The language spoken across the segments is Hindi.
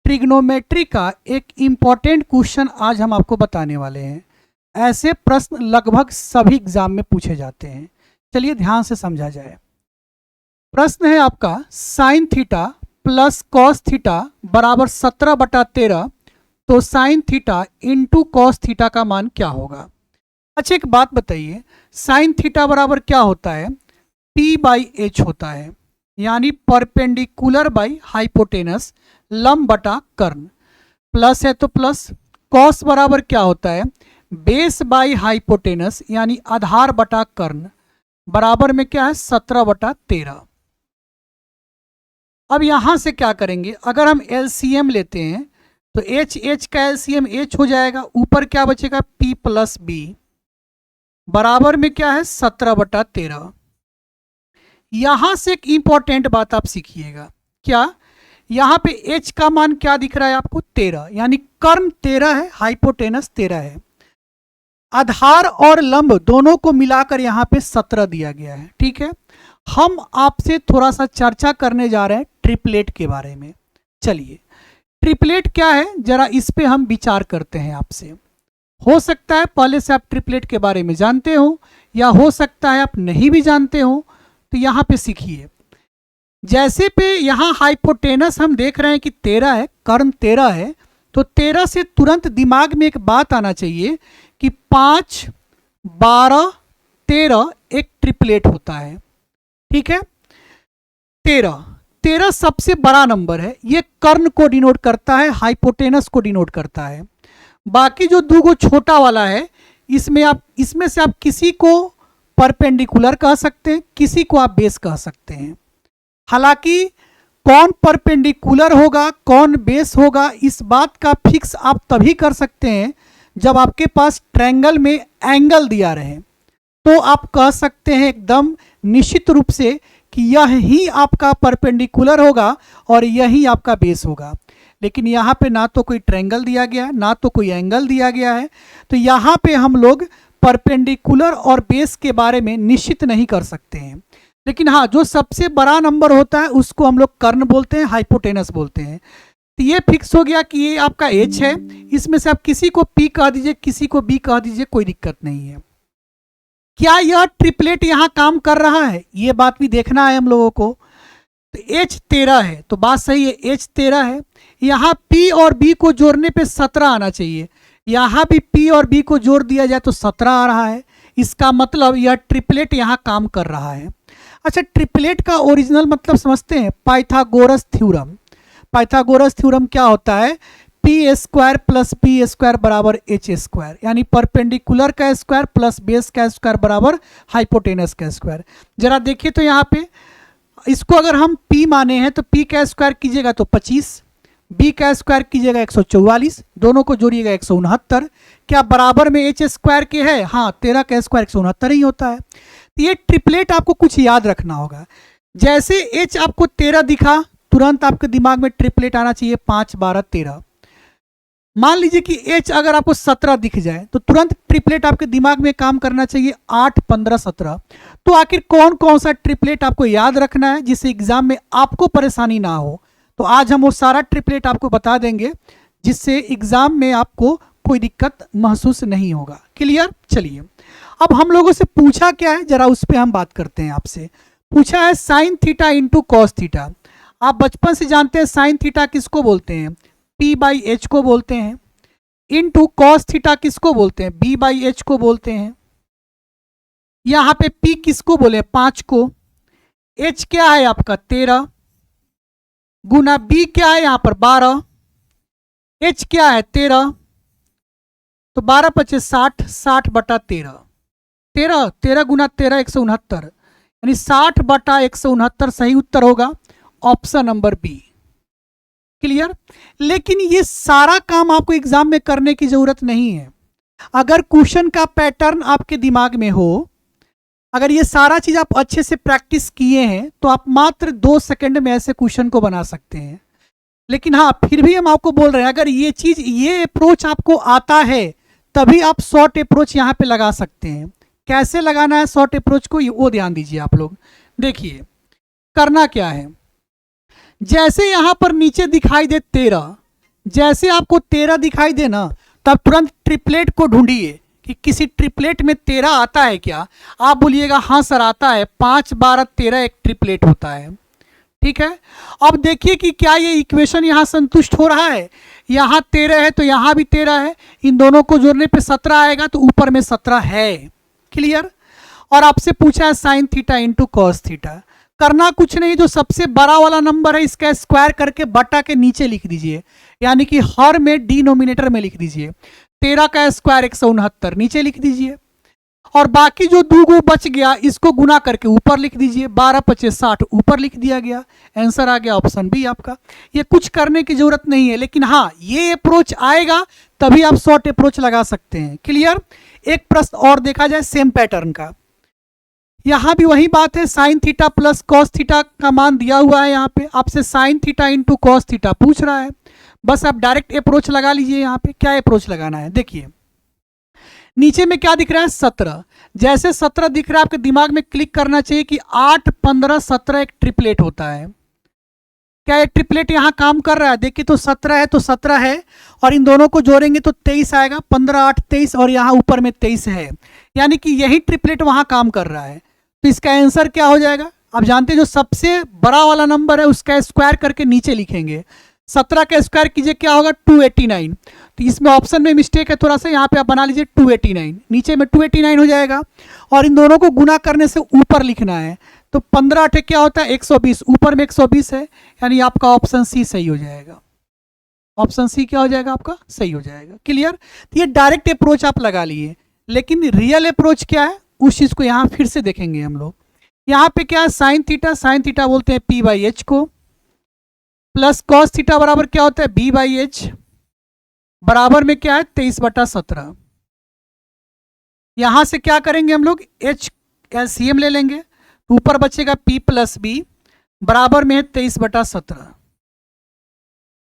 ट्रिग्नोमेट्री का एक इम्पॉर्टेंट क्वेश्चन आज हम आपको बताने वाले हैं। ऐसे प्रश्न लगभग सभी एग्जाम में पूछे जाते हैं। चलिए ध्यान से समझा जाए। प्रश्न है आपका sine theta plus cos theta बराबर 17/13, तो sine theta into cos theta का मान क्या होगा। अच्छा एक बात बताइए, साइन थीटा बराबर क्या होता है? P/H होता है, यानी परपेंडिकुलर बाई हाइपोटेनस, लंब बटा कर्ण। प्लस है तो प्लस। कॉस बराबर क्या होता है? बेस बाई हाइपोटेनस, यानी आधार बटा कर्ण। बराबर में क्या है? 17/13। अब यहां से क्या करेंगे, अगर हम एलसीएम लेते हैं तो H का एलसीएम H हो जाएगा, ऊपर क्या बचेगा? P प्लस B बराबर में क्या है? 17/13। यहां से एक इंपॉर्टेंट बात आप सीखिएगा, क्या? यहां पे H का मान क्या दिख रहा है आपको? 13, यानी कर्ण 13 है, हाइपोटेनस 13 है। आधार और लंब दोनों को मिलाकर यहां पे 17 दिया गया है। ठीक है, हम आपसे थोड़ा सा चर्चा करने जा रहे हैं ट्रिपलेट के बारे में। चलिए, ट्रिपलेट क्या है जरा इस पे हम विचार करते हैं आपसे। हो सकता है पहले से आप ट्रिपलेट के बारे में जानते हो, या हो सकता है आप नहीं भी जानते हो, तो यहां पे सीखिए। जैसे पे यहां हाइपोटेनस हम देख रहे हैं कि 13 है, कर्ण 13 है, तो 13 से तुरंत दिमाग में एक बात आना चाहिए कि 5, 12, 13 एक ट्रिपलेट होता है। ठीक है, 13 सबसे बड़ा नंबर है, ये कर्ण को डिनोट करता है, हाइपोटेनस को डिनोट करता है। बाकी जो दो छोटा वाला है, इसमें से आप किसी को परपेंडिकुलर कह सकते हैं, किसी को आप बेस कह सकते हैं। हालांकि कौन परपेंडिकुलर होगा कौन बेस होगा, इस बात का फिक्स आप तभी कर सकते हैं जब आपके पास ट्रायंगल में एंगल दिया रहे, तो आप कह सकते हैं एकदम निश्चित रूप से कि यह ही आपका परपेंडिकुलर होगा और यही आपका बेस होगा। लेकिन यहाँ पे ना तो कोई ट्रायंगल दिया गया है, ना तो कोई एंगल दिया गया है, तो यहाँ पे हम लोग परपेंडिकुलर और बेस के बारे में निश्चित नहीं कर सकते हैं। लेकिन हाँ, जो सबसे बड़ा नंबर होता है उसको हम लोग कर्ण बोलते हैं, हाइपोटेनस बोलते हैं। तो ये फिक्स हो गया कि ये आपका H है, इसमें से आप किसी को P कह दीजिए, किसी को B कह दीजिए, कोई दिक्कत नहीं है। क्या यह ट्रिपलेट यहाँ काम कर रहा है, ये बात भी देखना है हम लोगों को। तो H 13 है, तो बात सही है, H 13 है। यहाँ P और B को जोड़ने पे 17 आना चाहिए, यहाँ भी P और B को जोड़ दिया जाए तो 17 आ रहा है। इसका मतलब यह ट्रिपलेट यहाँ काम कर रहा है। अच्छा, ट्रिपलेट का ओरिजिनल मतलब समझते हैं? Pythagoras theorem. पाइथागोरस थ्योरम क्या होता है? P² प्लस B² बराबर H², यानी परपेंडिकुलर का स्क्वायर प्लस बेस का स्क्वायर बराबर हाइपोटेनस का स्क्वायर। जरा देखिए तो यहाँ पे इसको अगर हम P माने हैं तो P का स्क्वायर कीजिएगा तो 25, B का स्क्वायर कीजिएगा 144, दोनों को जोड़िएगा 169। क्या बराबर में H² के है? हाँ, 13 का स्क्वायर 169 ही होता है। तो ये ट्रिपलेट आपको कुछ याद रखना होगा। जैसे H आपको 13 दिखा, तुरंत आपके दिमाग में ट्रिपलेट आना चाहिए 5, 12, 13। मान लीजिए कि H अगर आपको 17 दिख जाए तो तुरंत ट्रिपलेट आपके दिमाग में काम करना चाहिए 8, 15, 17। तो आखिर कौन कौन सा ट्रिपलेट आपको याद रखना है जिससे एग्जाम में आपको परेशानी ना हो, तो आज हम वो सारा ट्रिपलेट आपको बता देंगे जिससे एग्जाम में आपको कोई दिक्कत महसूस नहीं होगा। क्लियर? चलिए, अब हम लोगों से पूछा क्या है, जरा उस पर हम बात करते हैं आपसे। पूछा है sine theta into cos theta. आप बचपन से जानते हैं साइन थीटा किसको बोलते हैं? P/H को बोलते हैं। इंटू कॉस थीटा किसको बोलते हैं? B/H को बोलते हैं। यहाँ पे P किसको बोले? 5 को। H क्या है आपका? 13 गुना B क्या है यहाँ पर? 12। H क्या है? 13, तो 12 पचे 60, 60/13। 13 गुना 13 169, यानी 60/169 सही उत्तर होगा, ऑप्शन नंबर बी। क्लियर? लेकिन ये सारा काम आपको एग्जाम में करने की जरूरत नहीं है। अगर क्वेश्चन का पैटर्न आपके दिमाग में हो, अगर ये सारा चीज आप अच्छे से प्रैक्टिस किए हैं, तो आप मात्र 2 सेकंड में ऐसे क्वेश्चन को बना सकते हैं। लेकिन हाँ, फिर भी हम आपको बोल रहे हैं, अगर ये चीज, ये अप्रोच आपको आता है तभी आप शॉर्ट अप्रोच यहाँ पे लगा सकते हैं। कैसे लगाना है शॉर्ट अप्रोच को, वो ध्यान दीजिए आप लोग। देखिए करना क्या है, जैसे यहां पर नीचे दिखाई दे 13, जैसे आपको 13 दिखाई दे ना, तब तुरंत ट्रिपलेट को ढूंढिए कि किसी ट्रिपलेट में 13 आता है क्या। आप बोलिएगा हाँ सर आता है, 5 12 13 एक ट्रिपलेट होता है। ठीक है, अब देखिए कि क्या ये इक्वेशन यहाँ संतुष्ट हो रहा है। यहाँ 13 है तो यहाँ भी 13 है, इन दोनों को जोड़ने पे 17 आएगा, तो ऊपर में 17 है। क्लियर। और आपसे पूछा है sine theta into cos theta. करना कुछ नहीं, जो सबसे बड़ा वाला नंबर है इसका स्क्वायर करके बटा के नीचे लिख दीजिए, यानी कि हर में डिनोमिनेटर में लिख दीजिए। 13 का स्क्वायर 169 नीचे लिख दीजिए, और बाकी जो दो गो बच गया इसको गुना करके ऊपर लिख दीजिए। 12 25 60 ऊपर लिख दिया गया। आंसर आ गया ऑप्शन बी आपका। ये कुछ करने की जरूरत नहीं है, लेकिन हाँ ये अप्रोच आएगा तभी आप शॉर्ट अप्रोच लगा सकते हैं। क्लियर। एक प्रश्न और देखा जाए सेम पैटर्न का। यहाँ भी वही बात है, sine theta plus cos theta का मान दिया हुआ है। यहाँ पे आपसे sine theta into cos theta पूछ रहा है। बस आप डायरेक्ट अप्रोच लगा लीजिए। यहाँ पे क्या अप्रोच लगाना है, देखिए नीचे में क्या दिख रहा है 17। जैसे 17 दिख रहा है आपके दिमाग में क्लिक करना चाहिए कि 8 15 17 एक ट्रिपलेट होता है। क्या ये ट्रिपलेट यहाँ काम कर रहा है? देखिए तो 17 है तो 17 है, और इन दोनों को जोड़ेंगे तो 23 आएगा। 15 8 23, और यहाँ ऊपर में 23 है, यानी कि यही ट्रिपलेट वहाँ काम कर रहा है। तो इसका आंसर क्या हो जाएगा? आप जानते हैं जो सबसे बड़ा वाला नंबर है उसका स्क्वायर करके नीचे लिखेंगे। 17 का स्क्वायर कीजिए, क्या होगा 289। तो इसमें ऑप्शन में मिस्टेक है थोड़ा सा, यहाँ पे आप बना लीजिए 289, नीचे में 289 हो जाएगा, और इन दोनों को गुना करने से ऊपर लिखना है। तो 15 8 क्या होता है 120, ऊपर में 120 है, यानी आपका ऑप्शन सी सही हो जाएगा। ऑप्शन सी क्या हो जाएगा आपका? सही हो जाएगा। क्लियर। तो ये डायरेक्ट अप्रोच आप लगा लिए, लेकिन रियल अप्रोच क्या है उस चीज़ को यहाँ फिर से देखेंगे हम लोग। यहाँ पे क्या है साइन थीटा बोलते हैं पी बाई एच को, प्लस कॉस थीटा बराबर क्या होता है बी बाई एच, बराबर में क्या है 23/17। यहां से क्या करेंगे हम लोग, एच एलसीएम ले लेंगे, ऊपर बचेगा p प्लस बी, बराबर में है 23/17।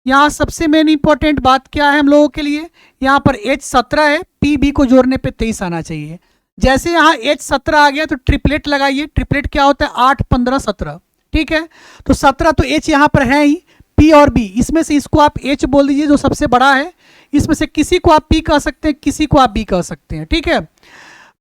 यहां सबसे मेन इंपॉर्टेंट बात क्या है हम लोगों के लिए, यहां पर h 17 है, p b को जोड़ने पे 23 आना चाहिए। जैसे यहाँ h 17 आ गया तो ट्रिपलेट लगाइए। ट्रिपलेट क्या होता है 8 15 17। ठीक है, तो 17 तो h यहाँ पर है ही, p और b इसमें से इसको आप h बोल दीजिए जो सबसे बड़ा है, इसमें से किसी को आप p कह सकते हैं, किसी को आप b कह सकते हैं। ठीक है,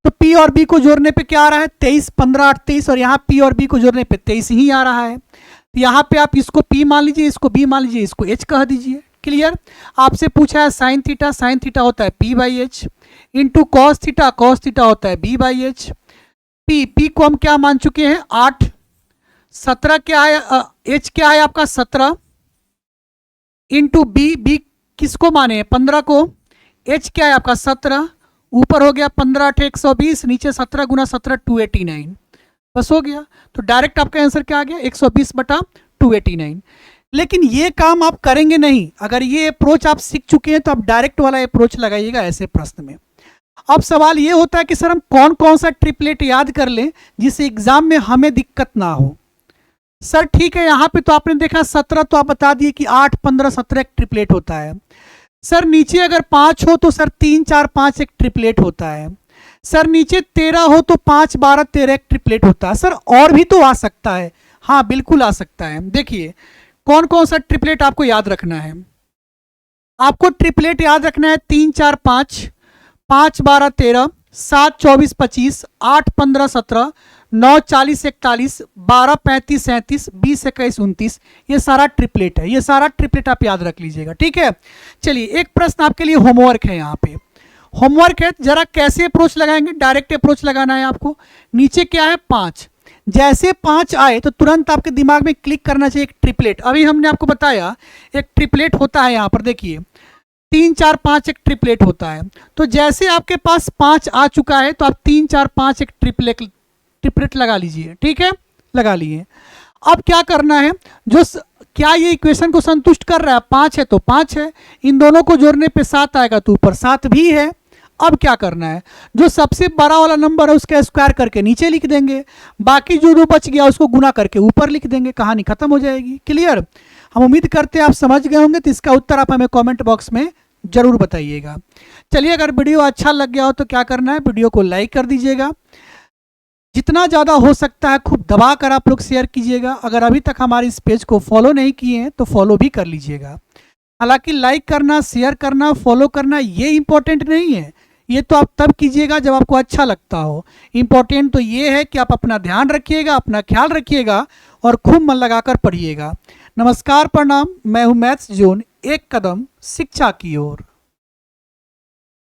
तो p और b को जोड़ने पे क्या आ रहा है 23 15 8 23, और यहाँ p और b को जोड़ने पे 23 ही आ रहा है। तो यहाँ पे आप इसको p मान लीजिए, इसको b मान लीजिए, इसको h कह दीजिए। क्लियर। आपसे पूछा है साइन थीटा होता है p by H, into cos theta होता है b बाई एच। p को हम क्या मान चुके हैं 8, 17 क्या है h क्या है आपका 17, इंटू b किसको माने 15 को, h क्या है आपका 17, ऊपर हो गया 15 8 120, नीचे 17 गुना 17 289, बस हो गया। तो डायरेक्ट आपका आंसर क्या आ गया 120/289। लेकिन ये काम आप करेंगे नहीं, अगर ये अप्रोच आप सीख चुके हैं तो आप डायरेक्ट वाला अप्रोच लगाइएगा ऐसे प्रश्न में। अब सवाल ये होता है कि सर हम कौन कौन सा ट्रिपलेट याद कर लें जिससे एग्जाम में हमें दिक्कत ना हो। सर ठीक है, यहाँ पे तो आपने देखा 17, तो आप बता दिए कि 8 15 17 एक ट्रिपलेट होता है। सर नीचे अगर 5 हो तो सर 3 4 5 एक ट्रिपलेट होता है। सर नीचे 13 हो तो 5 12 13 एक ट्रिपलेट होता है। सर और भी तो आ सकता है। हाँ बिल्कुल आ सकता है। देखिए कौन कौन सा ट्रिपलेट आपको याद रखना है। आपको ट्रिपलेट याद रखना है 3 4 5, 5 12 13, 7 24 25, 8 15 17, 9 40 41, 12 35 37, 20 21 29, ये सारा ट्रिपलेट है। ये सारा ट्रिपलेट आप याद रख लीजिएगा। ठीक है, चलिए एक प्रश्न आपके लिए होमवर्क है। यहाँ पे होमवर्क है, जरा कैसे अप्रोच लगाएंगे, डायरेक्ट अप्रोच लगाना है आपको। नीचे क्या है 5, जैसे 5 आए तो तुरंत आपके दिमाग में क्लिक करना चाहिए एक ट्रिपलेट। अभी हमने आपको बताया एक ट्रिपलेट होता है, यहाँ पर देखिए 3 4 5 एक ट्रिपलेट होता है। तो जैसे आपके पास 5 आ चुका है तो आप 3 4 5 एक ट्रिपलेट लगा लीजिए। ठीक है, लगा लिए। अब क्या करना है, जो क्या ये इक्वेशन को संतुष्ट कर रहा है, 5 है तो 5 है, इन दोनों को जोड़ने पे 7 आएगा तो ऊपर 7 भी है। अब क्या करना है, जो सबसे बड़ा वाला नंबर है उसका स्क्वायर करके नीचे लिख देंगे, बाकी जो दो बच गया उसको गुना करके ऊपर लिख देंगे, कहानी खत्म हो जाएगी। क्लियर। हम उम्मीद करते हैं आप समझ गए होंगे, तो इसका उत्तर आप हमें कमेंट बॉक्स में जरूर बताइएगा। चलिए अगर वीडियो अच्छा लग गया हो तो क्या करना है, वीडियो को लाइक कर दीजिएगा, जितना ज़्यादा हो सकता है खूब दबा कर आप लोग शेयर कीजिएगा। अगर अभी तक हमारे इस पेज को फॉलो नहीं किए हैं तो फॉलो भी कर लीजिएगा। हालांकि लाइक करना, शेयर करना, फॉलो करना ये इम्पोर्टेंट नहीं है, ये तो आप तब कीजिएगा जब आपको अच्छा लगता हो। इम्पोर्टेंट तो ये है कि आप अपना ध्यान रखिएगा, अपना ख्याल रखिएगा और खूब मन लगाकर पढ़िएगा। नमस्कार, प्रणाम, मैं हूँ मैथ्स जोन, एक कदम शिक्षा की ओर।